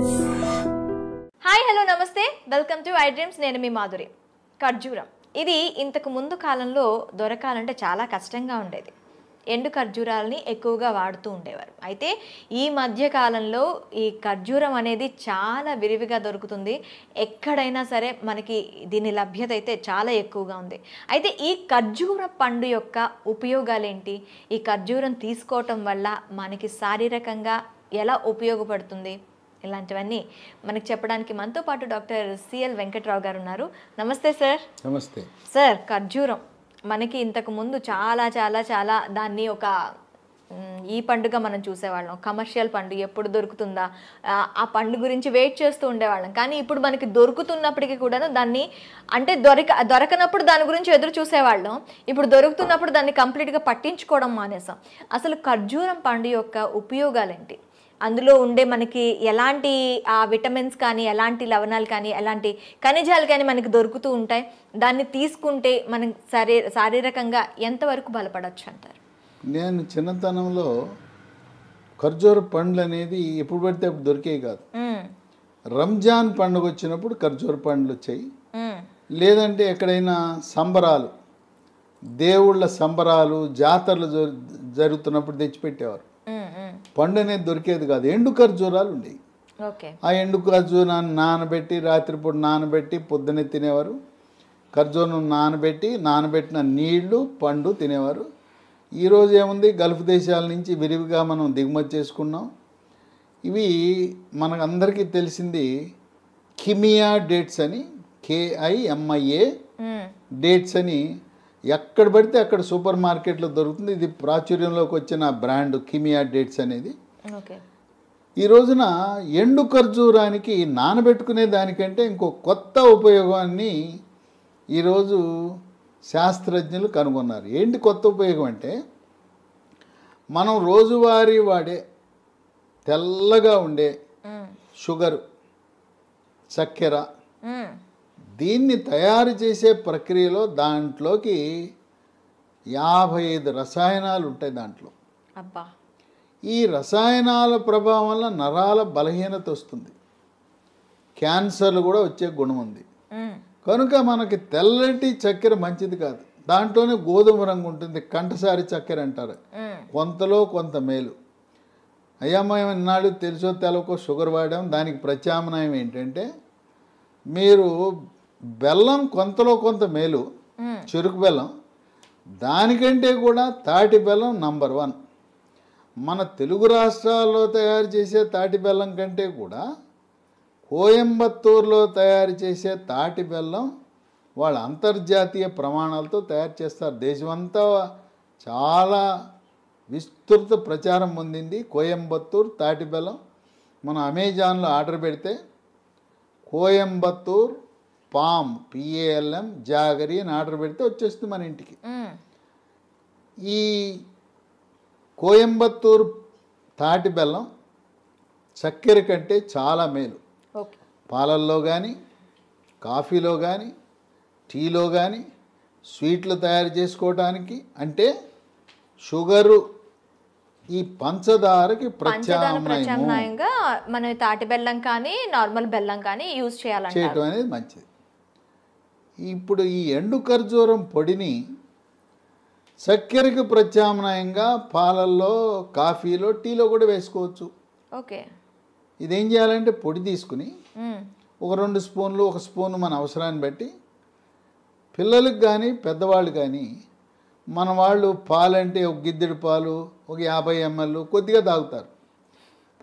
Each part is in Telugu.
హాయ్ హలో నమస్తే వెల్కమ్ టు ఐ డ్రీమ్స్. నేను మీ మాధురి. ఖర్జూరం ఇది ఇంతకు ముందు కాలంలో దొరకాలంటే చాలా కష్టంగా ఉండేది. ఎండు ఖర్జూరాలని ఎక్కువగా వాడుతూ ఉండేవారు. అయితే ఈ మధ్య కాలంలో ఈ ఖర్జూరం అనేది చాలా విరివిగా దొరుకుతుంది. ఎక్కడైనా సరే మనకి దీని లభ్యత అయితే చాలా ఎక్కువగా ఉంది. అయితే ఈ ఖర్జూర పండు యొక్క ఉపయోగాలు ఏంటి? ఈ ఖర్జూరం తీసుకోవటం వల్ల మనకి శారీరకంగా ఎలా ఉపయోగపడుతుంది? ఇలాంటివన్నీ మనకు చెప్పడానికి మనతో పాటు డాక్టర్ సిఎల్ వెంకట్రావు గారు ఉన్నారు. నమస్తే సార్. నమస్తే సార్. ఖర్జూరం మనకి ఇంతకు ముందు చాలా చాలా చాలా దాన్ని ఒక ఈ పండుగ మనం చూసేవాళ్ళం. కమర్షియల్ పండు ఎప్పుడు దొరుకుతుందా, ఆ పండు గురించి వెయిట్ చేస్తూ ఉండేవాళ్ళం. కానీ ఇప్పుడు మనకి దొరుకుతున్నప్పటికీ కూడా దాన్ని అంటే దొరకనప్పుడు దాని గురించి ఎదురు చూసేవాళ్ళం. ఇప్పుడు దొరుకుతున్నప్పుడు దాన్ని కంప్లీట్గా పట్టించుకోవడం మానేసాం. అసలు ఖర్జూరం పండు యొక్క ఉపయోగాలు ఏంటి? అందులో ఉండే మనకి ఎలాంటి విటమిన్స్ కానీ, ఎలాంటి లవణాలు కానీ, ఎలాంటి ఖనిజాలు కానీ మనకి దొరుకుతూ ఉంటాయి? దాన్ని తీసుకుంటే మనం శారీరకంగా ఎంతవరకు బలపడవచ్చు అంటారు? నేను చిన్నతనంలో ఖర్జూర పండ్లు అనేది ఎప్పుడు పడితే అప్పుడు దొరికేవి కాదు. రంజాన్ పండుగ వచ్చినప్పుడు ఖర్జూర పండ్లు వచ్చాయి. లేదంటే ఎక్కడైనా సంబరాలు, దేవుళ్ళ సంబరాలు, జాతరలు జరుగుతున్నప్పుడు తెచ్చిపెట్టేవారు. పండు అనేది దొరికేది కాదు. ఎండు ఖర్జూరాలు ఉండేవి. ఆ ఎండు ఖర్జూరాన్ని నానబెట్టి, రాత్రిపూట నానబెట్టి పొద్దున్నే తినేవారు. ఖర్జూరం నానబెట్టిన నీళ్లు, పండు తినేవారు. ఈరోజు ఏముంది, గల్ఫ్ దేశాల నుంచి విరివిగా మనం దిగుమతి చేసుకున్నాం. ఇవి మనకు అందరికీ తెలిసింది కిమియా డేట్స్ అని, KIMIA డేట్స్ అని ఎక్కడ పడితే అక్కడ సూపర్ మార్కెట్లో దొరుకుతుంది. ఇది ప్రాచుర్యంలోకి వచ్చిన బ్రాండ్ కిమియా డేట్స్ అనేది. ఈ రోజున ఎండు ఖర్జూరానికి నానబెట్టుకునే దానికంటే ఇంకో కొత్త ఉపయోగాన్ని ఈరోజు శాస్త్రజ్ఞులు కనుగొన్నారు. ఏంటి కొత్త ఉపయోగం అంటే, మనం రోజువారీ వాడే తెల్లగా ఉండే షుగరు, చక్కెర, దీన్ని తయారు చేసే ప్రక్రియలో దాంట్లోకి 55 రసాయనాలు ఉంటాయి దాంట్లో. ఈ రసాయనాల ప్రభావం వల్ల నరాల బలహీనత వస్తుంది, క్యాన్సర్లు కూడా వచ్చే గుణం ఉంది. కనుక మనకి తెల్లటి చక్కెర మంచిది కాదు. దాంట్లోనే గోధుమ రంగు ఉంటుంది, కంఠసారి చక్కెర అంటారు. కొంతలో కొంత మేలు. అయ్యా మేము ఇన్నాళ్ళు తెలుసో తెలవకో షుగర్ వాడాం. దానికి ప్రత్యామ్నాయం ఏంటంటే, మీరు బెల్లం కొంతలో కొంత మేలు, చెరుకు బెల్లం. దానికంటే కూడా తాటి బెల్లం నంబర్ 1. మన తెలుగు రాష్ట్రాల్లో తయారు చేసే తాటి బెల్లం కంటే కూడా కోయంబత్తూరులో తయారు చేసే తాటి బెల్లం వాళ్ళ అంతర్జాతీయ ప్రమాణాలతో తయారు చేస్తారు. దేశమంతా చాలా విస్తృత ప్రచారం పొందింది కోయంబత్తూరు తాటి బెల్లం. మనం అమెజాన్లో ఆర్డర్ పెడితే కోయంబత్తూర్ పామ్ PALM జాగరి అని ఆర్డర్ పెడితే వచ్చేస్తుంది మన ఇంటికి. ఈ కోయంబత్తూర్ తాటి బెల్లం చక్కెర కంటే చాలా మేలు. పాలల్లో కానీ, కాఫీలో కానీ, టీలో కానీ, స్వీట్లు తయారు చేసుకోవడానికి, అంటే షుగరు, ఈ పంచదారకి ప్రత్యామ్నాయంగా మనం తాటి బెల్లం కానీ, నార్మల్ బెల్లం కానీ యూజ్ చేయడం అనేది మంచిది. ఇప్పుడు ఈ ఎండు ఖర్జూరం పొడిని చక్కెరకి ప్రత్యామ్నాయంగా పాలల్లో, కాఫీలో, టీలో కూడా వేసుకోవచ్చు. ఇదేం చేయాలంటే, పొడి తీసుకుని ఒక 2 స్పూన్లు, 1 స్పూన్ మన అవసరాన్ని బట్టి, పిల్లలకు కానీ పెద్దవాళ్ళు కానీ, మన వాళ్ళు పాలంటే ఒక గిద్దెడు పాలు, ఒక 50 ml కొద్దిగా తాగుతారు.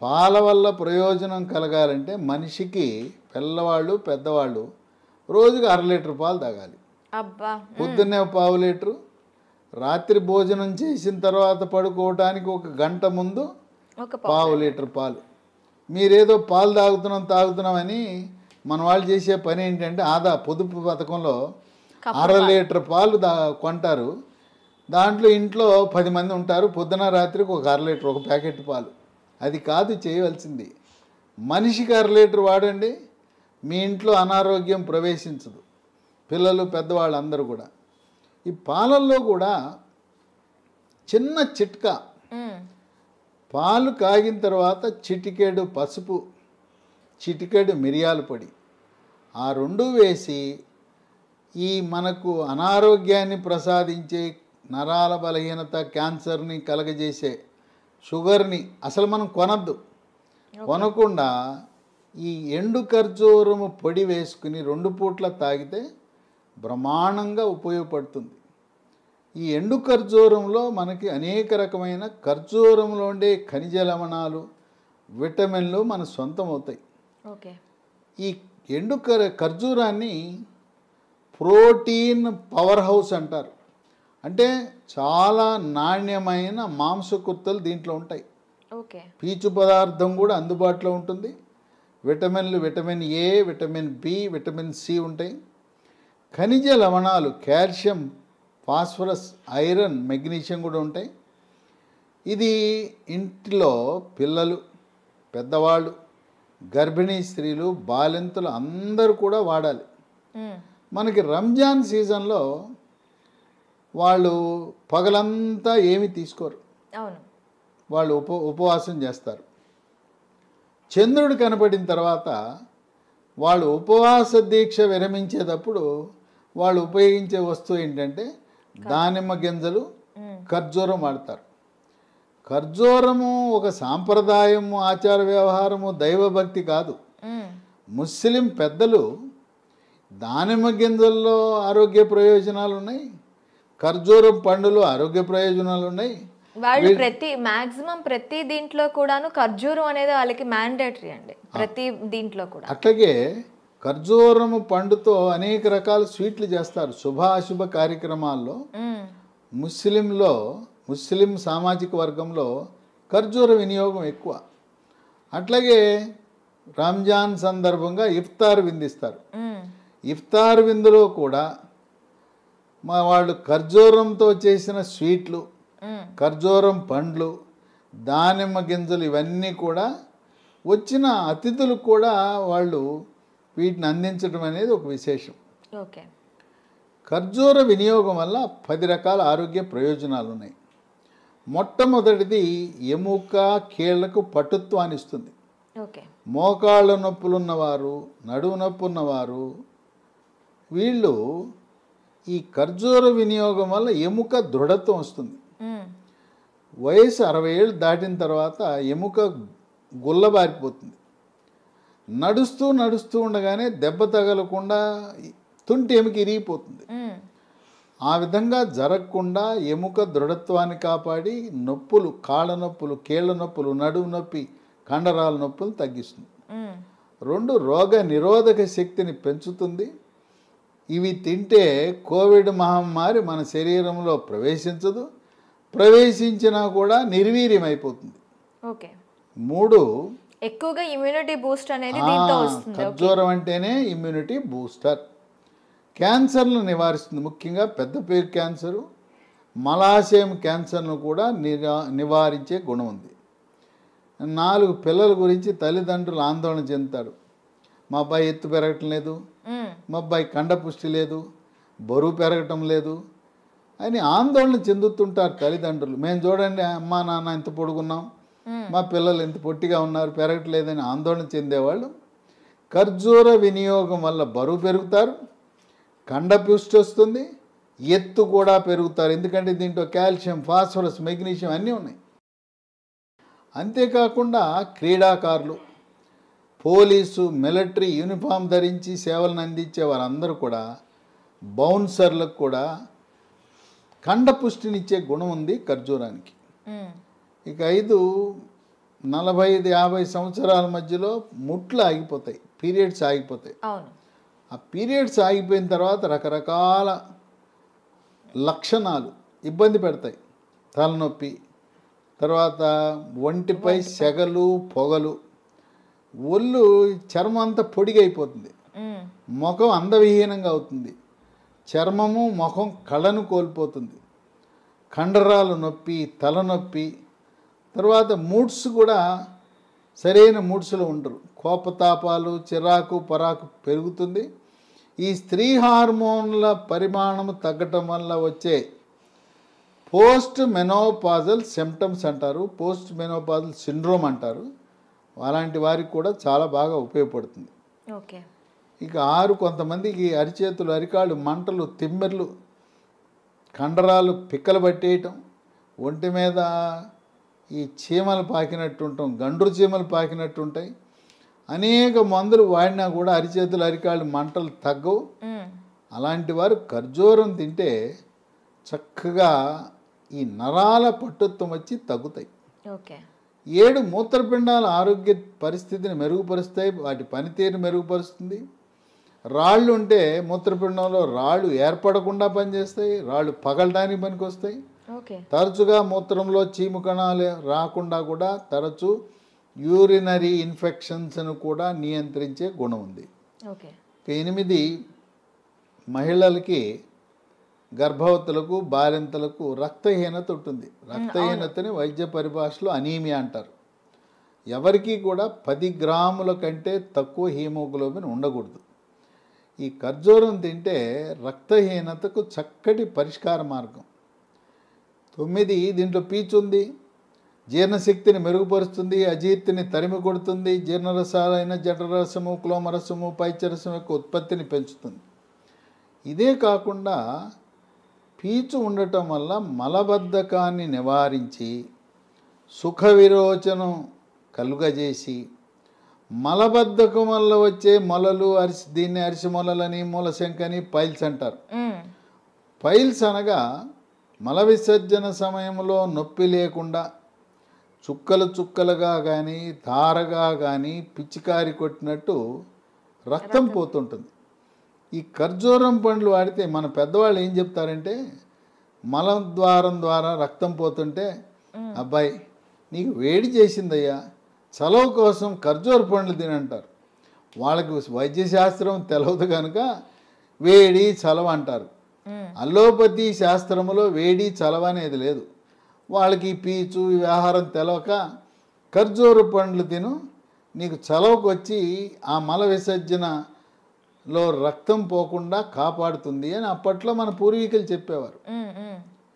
పాల వల్ల ప్రయోజనం కలగాలంటే మనిషికి, పిల్లవాళ్ళు పెద్దవాళ్ళు రోజుకి 1/2 లీటర్ పాలు తాగాలి. పొద్దున్నే 1/2 లీటరు, రాత్రి భోజనం చేసిన తర్వాత పడుకోవటానికి 1 గంట ముందు 1/2 లీటర్ పాలు. మీరేదో పాలు తాగుతున్నామని మన వాళ్ళు చేసే పని ఏంటంటే, పొదుపు పథకంలో 1/2 లీటర్ పాలు కొంటారు. దాంట్లో ఇంట్లో 10 మంది ఉంటారు, పొద్దున రాత్రికి 1/2 లీటర్, 1 ప్యాకెట్ పాలు. అది కాదు చేయవలసింది. మనిషికి 1/2 లీటర్ వాడండి, మీ ఇంట్లో అనారోగ్యం ప్రవేశించదు. పిల్లలు పెద్దవాళ్ళు అందరూ కూడా. ఈ పాలల్లో కూడా చిన్న చిట్కా, పాలు కాగిన తర్వాత చిటికెడు పసుపు చిటికెడు మిరియాల పొడి, ఆ రెండు వేసి ఈ మనకు అనారోగ్యాన్ని ప్రసాదించే నరాల బలహీనత, క్యాన్సర్ని కలగజేసే షుగర్ని అసలు మనం కొనద్దు. కొనకుండా ఈ ఎండు ఖర్జూరము పొడి వేసుకుని 2 పూట్ల తాగితే బ్రహ్మాండంగా ఉపయోగపడుతుంది. ఈ ఎండు ఖర్జూరంలో మనకి అనేక రకమైన ఖర్జూరంలో ఉండే ఖనిజ లవణాలు, విటమిన్లు మన సొంతం అవుతాయి. ఓకే. ఈ ఎండు ఖర్జూరాన్ని ప్రోటీన్ పవర్ హౌస్ అంటారు. అంటే చాలా నాణ్యమైన మాంసకృత్తులు దీంట్లో ఉంటాయి. ఓకే. పీచు పదార్థం కూడా అందుబాటులో ఉంటుంది. విటమిన్లు vitamin A, vitamin B, vitamin C ఉంటాయి. ఖనిజ లవణాలు కాల్షియం, ఫాస్ఫరస్, ఐరన్, మెగ్నీషియం కూడా ఉంటాయి. ఇది ఇంటిలో పిల్లలు, పెద్దవాళ్ళు, గర్భిణీ స్త్రీలు, బాలింతలు అందరూ కూడా వాడాలి. మనకి రంజాన్ సీజన్లో వాళ్ళు పగలంతా ఏమీ తీసుకోరు. అవును. వాళ్ళు ఉపవాసం చేస్తారు. చంద్రుడు కనపడిన తర్వాత వాళ్ళు ఉపవాస దీక్ష విరమించేటప్పుడు వాళ్ళు ఉపయోగించే వస్తువు ఏంటంటే దానిమ్మ గింజలు, ఖర్జూరం వాడతారు. ఖర్జూరము ఒక సాంప్రదాయము, ఆచార వ్యవహారము, దైవభక్తి కాదు. ముస్లిం పెద్దలు దానిమ్మ గింజల్లో ఆరోగ్య ప్రయోజనాలు ఉన్నాయి, ఖర్జూరం పండులో ఆరోగ్య ప్రయోజనాలు ఉన్నాయి. వాళ్ళు మాక్సిమం ప్రతి దీంట్లో కూడాను ఖర్జూరం అనేది వాళ్ళకి మ్యాండేటరీ అండి, ప్రతి దీంట్లో కూడా. అట్లాగే ఖర్జూరము పండుతో అనేక రకాల స్వీట్లు చేస్తారు. శుభాశుభ కార్యక్రమాల్లో ముస్లిం సామాజిక వర్గంలో ఖర్జూర వినియోగం ఎక్కువ. అట్లాగే రంజాన్ సందర్భంగా ఇఫ్తార్ విందిస్తారు. ఇఫ్తార్ విందులో కూడా వాళ్ళు ఖర్జూరంతో చేసిన స్వీట్లు, ఖర్జూరం పండ్లు, దానిమ్మ గింజలు ఇవన్నీ కూడా వచ్చిన అతిథులకు కూడా వాళ్ళు వీటిని అందించడం అనేది ఒక విశేషం. ఓకే. ఖర్జూర వినియోగం వల్ల 10 రకాల ఆరోగ్య ప్రయోజనాలు ఉన్నాయి. మొట్టమొదటిది ఎముక, కీళ్లకు పటుత్వాన్ని ఇస్తుంది. ఓకే. మోకాళ్ళ నొప్పులున్నవారు, నడుము నొప్పి ఉన్నవారు వీళ్ళు ఈ ఖర్జూర వినియోగం వల్ల ఎముక దృఢత్వం వస్తుంది. వయసు 60 ఏళ్ళు దాటిన తర్వాత ఎముక గుల్లబారిపోతుంది. నడుస్తూ ఉండగానే దెబ్బ తగలకుండా తుంటి ఎముక ఇరిగిపోతుంది. ఆ విధంగా జరగకుండా ఎముక దృఢత్వాన్ని కాపాడి నొప్పులు, కాళ్ళ నొప్పులు, కీళ్ళ నొప్పులు, నడుము నొప్పి, కండరాల నొప్పులు తగ్గిస్తుంది. 2 రోగ నిరోధక శక్తిని పెంచుతుంది. ఇవి తింటే కోవిడ్ మహమ్మారి మన శరీరంలో ప్రవేశించదు, ప్రవేశించినా కూడా నిర్వీర్యమైపోతుంది. ఓకే. 3 ఎక్కువగా ఇమ్యూనిటీ బూస్ట్ అనేది దీంతో వస్తుంది. ఖర్జూరం అంటేనే ఇమ్యూనిటీ బూస్టర్. క్యాన్సర్ను నివారిస్తుంది. ముఖ్యంగా పెద్దపేగు క్యాన్సరు, మలాశయం క్యాన్సర్ను కూడా నివారించే గుణం ఉంది. 4 పిల్లల గురించి తల్లిదండ్రులు ఆందోళన చెందుతారు. మా అబ్బాయి ఎత్తు పెరగటం లేదు, మా అబ్బాయి కండపుష్టి లేదు, బరువు పెరగటం లేదు అని ఆందోళన చెందుతుంటారు తల్లిదండ్రులు. మేము చూడండి అమ్మా నాన్న ఎంత పొడుగున్నాం, మా పిల్లలు ఎంత పొట్టిగా ఉన్నారు, పెరగట్లేదని ఆందోళన చెందేవాళ్ళు ఖర్జూర వినియోగం వల్ల బరువు పెరుగుతారు, కండపుష్టి వస్తుంది, ఎత్తు కూడా పెరుగుతారు. ఎందుకంటే దీంట్లో కాల్షియం, ఫాస్ఫరస్, మెగ్నీషియం అన్నీ ఉన్నాయి. అంతేకాకుండా క్రీడాకారులు, పోలీసు, మిలిటరీ యూనిఫామ్ ధరించి సేవలను అందించే వారందరూ కూడా, బౌన్సర్లకు కూడా కండపుష్టినిచ్చే గుణం ఉంది ఖర్జూరానికి. ఇక 5 45-50 సంవత్సరాల మధ్యలో ముట్లు ఆగిపోతాయి, పీరియడ్స్ ఆగిపోతాయి. ఆ పీరియడ్స్ ఆగిపోయిన తర్వాత రకరకాల లక్షణాలు ఇబ్బంది పెడతాయి. తలనొప్పి, తర్వాత ఒంటిపై సెగలు, పొగలు, ఒళ్ళు చర్మం అంతా పొడిగైపోతుంది, ముఖం అందవిహీనంగా అవుతుంది, చర్మము ముఖం కళను కోల్పోతుంది, కండరాలు నొప్పి, తలనొప్పి, తర్వాత మూడ్స్ కూడా సరైన మూడ్స్లో ఉండరు, కోపతాపాలు, చిరాకు, పరాకు పెరుగుతుంది. ఈ స్త్రీ హార్మోన్ల పరిమాణం తగ్గటం వల్ల వచ్చే పోస్ట్ మెనోపాజల్ సిమ్టమ్స్ అంటారు, పోస్ట్ మెనోపాజల్ సిండ్రోమ్ అంటారు. అలాంటి వారికి కూడా చాలా బాగా ఉపయోగపడుతుంది. ఓకే. ఇక 6 కొంతమందికి అరిచేతులు, అరికాళ్ళు మంటలు, తిమ్మెర్లు, కండరాలు పిక్కలు పట్టేయటం, ఒంటి మీద ఈ చీమలు పాకినట్టు ఉంటాం, గండ్రు చీమలు పాకినట్టు ఉంటాయి. అనేక మందులు వాడినా కూడా అరిచేతులు, అరికాళ్ళు మంటలు తగ్గవు. అలాంటి వారు ఖర్జూరం తింటే చక్కగా ఈ నరాల పట్టుత్వం వచ్చి తగ్గుతాయి. ఓకే. 7 మూత్రపిండాల ఆరోగ్య పరిస్థితిని మెరుగుపరుస్తాయి, వాటి పనితీరుని మెరుగుపరుస్తుంది. రాళ్ళు ఉంటే మూత్రపిండంలో రాళ్ళు ఏర్పడకుండా పనిచేస్తాయి, రాళ్ళు పగలడానికి పనికొస్తాయి. ఓకే. తరచుగా మూత్రంలో చీము కణాలు రాకుండా కూడా తరచు యూరినరీ ఇన్ఫెక్షన్స్ను కూడా నియంత్రించే గుణం ఉంది. ఓకే. 8 మహిళలకి, గర్భవతులకు, బాలింతలకు రక్తహీనత ఉంటుంది. రక్తహీనతని వైద్య పరిభాషలో అనీమియా అంటారు. ఎవరికి కూడా 10 గ్రాముల కంటే తక్కువ హీమోగ్లోబిన్ ఉండకూడదు. ఈ ఖర్జూరం తింటే రక్తహీనతకు చక్కటి పరిష్కార మార్గం. 9 దీంట్లో పీచు ఉంది, జీర్ణశక్తిని మెరుగుపరుస్తుంది, అజీర్తిని తరిమి కొడుతుంది, జీర్ణరసాలైన జఠరసము, క్లోమరసము, పైత్యరసం యొక్క ఉత్పత్తిని పెంచుతుంది. ఇదే కాకుండా పీచు ఉండటం వల్ల మలబద్ధకాన్ని నివారించి సుఖ విరోచనం కలుగజేసి, మలబద్ధకం వల్ల వచ్చే మొలలు, దీన్ని అరిసి మొలలని, మూలశంకని, పైల్స్ అంటారు. పైల్స్ అనగా మల విసర్జన సమయంలో నొప్పి లేకుండా చుక్కలు చుక్కలుగా కానీ, ధారగా కానీ, పిచ్చికారి కొట్టినట్టు రక్తం పోతుంటుంది. ఈ ఖర్జూరం పండ్లు వాడితే మన పెద్దవాళ్ళు ఏం చెప్తారంటే, మలద్వారం ద్వారా రక్తం పోతుంటే, అబ్బాయి నీకు వేడి చేసిందయ్యా, చలవ కోసం ఖర్జూర పండ్లు తినంటారు. వాళ్ళకి వైద్యశాస్త్రం తెలవదు కనుక వేడి చలవ అంటారు. అల్లోపతి శాస్త్రములో వేడి చలవ అనేది లేదు. వాళ్ళకి పీచు ఈ ఆహారం తెలవక ఖర్జూర పండ్లు తిను, నీకు చలవకు వచ్చి ఆ మల విసర్జనలో రక్తం పోకుండా కాపాడుతుంది అని అప్పట్లో మన పూర్వీకులు చెప్పేవారు.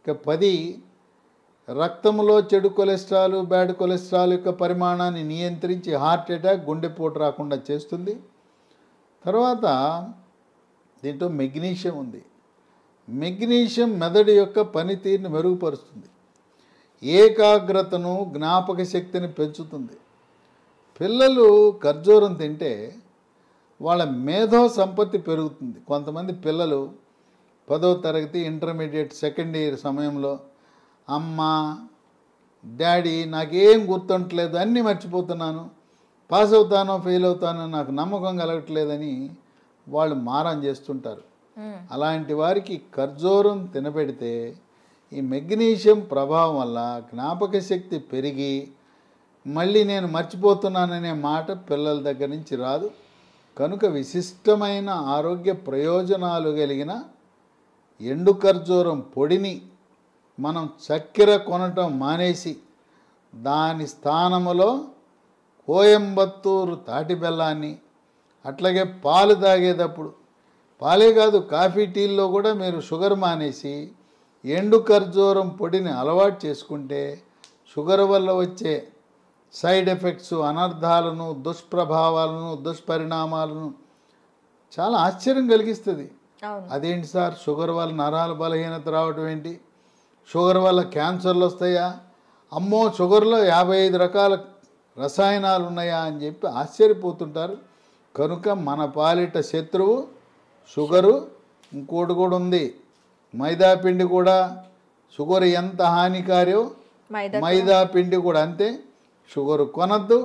ఇక 10 రక్తంలో చెడు కొలెస్ట్రాల్, బ్యాడ్ కొలెస్ట్రాల్ యొక్క పరిమాణాన్ని నియంత్రించి హార్ట్ అటాక్, గుండెపోటు రాకుండా చేస్తుంది. తర్వాత దీంట్లో మెగ్నీషియం ఉంది. మెగ్నీషియం మెదడు యొక్క పనితీరుని మెరుగుపరుస్తుంది, ఏకాగ్రతను, జ్ఞాపక శక్తిని పెంచుతుంది. పిల్లలు ఖర్జూరం తింటే వాళ్ళ మేధో సంపత్తి పెరుగుతుంది. కొంతమంది పిల్లలు 10వ తరగతి, ఇంటర్మీడియట్, సెకండ్ ఇయర్ సమయంలో అమ్మ, డాడీ నాకేం గుర్తుంటలేదు, అన్నీ మర్చిపోతున్నాను, పాస్ అవుతానో ఫెయిల్ అవుతానో నాకు నమ్మకం కలగట్లేదని వాళ్ళు మారం చేస్తుంటారు. అలాంటి వారికి ఖర్జూరం తినబెడితే ఈ మెగ్నీషియం ప్రభావం వల్ల జ్ఞాపక శక్తి పెరిగి మళ్ళీ నేను మర్చిపోతున్నాననే మాట పిల్లల దగ్గర నుంచి రాదు. కనుక విశిష్టమైన ఆరోగ్య ప్రయోజనాలు కలిగిన ఎండు ఖర్జూరం పొడిని మనం చక్కెర కొనటం మానేసి దాని స్థానములో కోయంబత్తూరు తాటి బెల్లాన్ని, అట్లాగే పాలు తాగేటప్పుడు, పాలే కాదు కాఫీ టీల్లో కూడా మీరు షుగర్ మానేసి ఎండు ఖర్జూరం పొడిని అలవాటు చేసుకుంటే షుగర్ వల్ల వచ్చే సైడ్ ఎఫెక్ట్స్, అనర్థాలను, దుష్ప్రభావాలను, దుష్పరిణామాలను చాలా ఆశ్చర్యం కలిగిస్తుంది. అదేంటి సార్, షుగర్ వల్ల నరాల బలహీనత రావటం ఏంటి, షుగర్ వల్ల క్యాన్సర్లు వస్తాయా, అమ్మో షుగర్లో 55 రకాల రసాయనాలు ఉన్నాయా అని చెప్పి ఆశ్చర్యపోతుంటారు. కనుక మన పాలిట శత్రువు షుగరు. ఇంకోటి కూడా ఉంది, మైదా పిండి కూడా. షుగర్ ఎంత హానికారో మైదా పిండి కూడా అంతే. షుగరు కొనద్దు,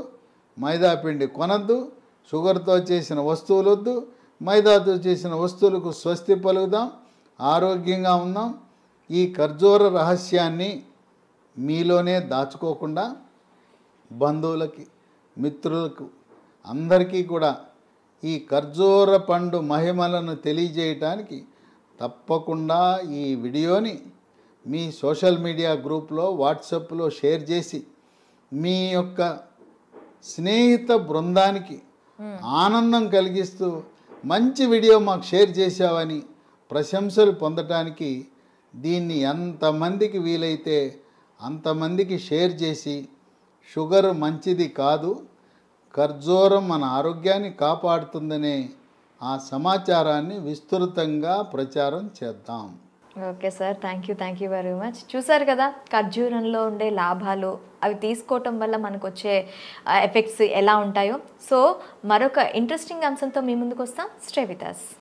మైదా పిండి కొనద్దు, షుగర్తో చేసిన వస్తువులు వద్దు, మైదాతో చేసిన వస్తువులకు స్వస్తి పలుకుదాం, ఆరోగ్యంగా ఉందాం. ఈ ఖర్జూర రహస్యాన్ని మీలోనే దాచుకోకుండా బంధువులకి, మిత్రులకు, అందరికీ కూడా ఈ ఖర్జూర పండు మహిమలను తెలియజేయటానికి తప్పకుండా ఈ వీడియోని మీ సోషల్ మీడియా గ్రూప్లో, వాట్సాప్లో షేర్ చేసి మీ యొక్క స్నేహిత బృందానికి ఆనందం కలిగిస్తూ మంచి వీడియో మాకు షేర్ చేశావని ప్రశంసలు పొందటానికి దీన్ని ఎంతమందికి వీలైతే అంతమందికి షేర్ చేసి షుగర్ మంచిది కాదు, ఖర్జూరం మన ఆరోగ్యాన్ని కాపాడుతుందనే ఆ సమాచారాన్ని విస్తృతంగా ప్రచారం చేద్దాం. Okay sir, thank you very much. చూసారు కదా ఖర్జూరంలో ఉండే లాభాలు, అవి తీసుకోవటం వల్ల మనకు వచ్చే ఎఫెక్ట్స్ ఎలా ఉంటాయో. సో మరొక ఇంట్రెస్టింగ్ అంశంతో మీ ముందుకు వస్తాం. Stay with us.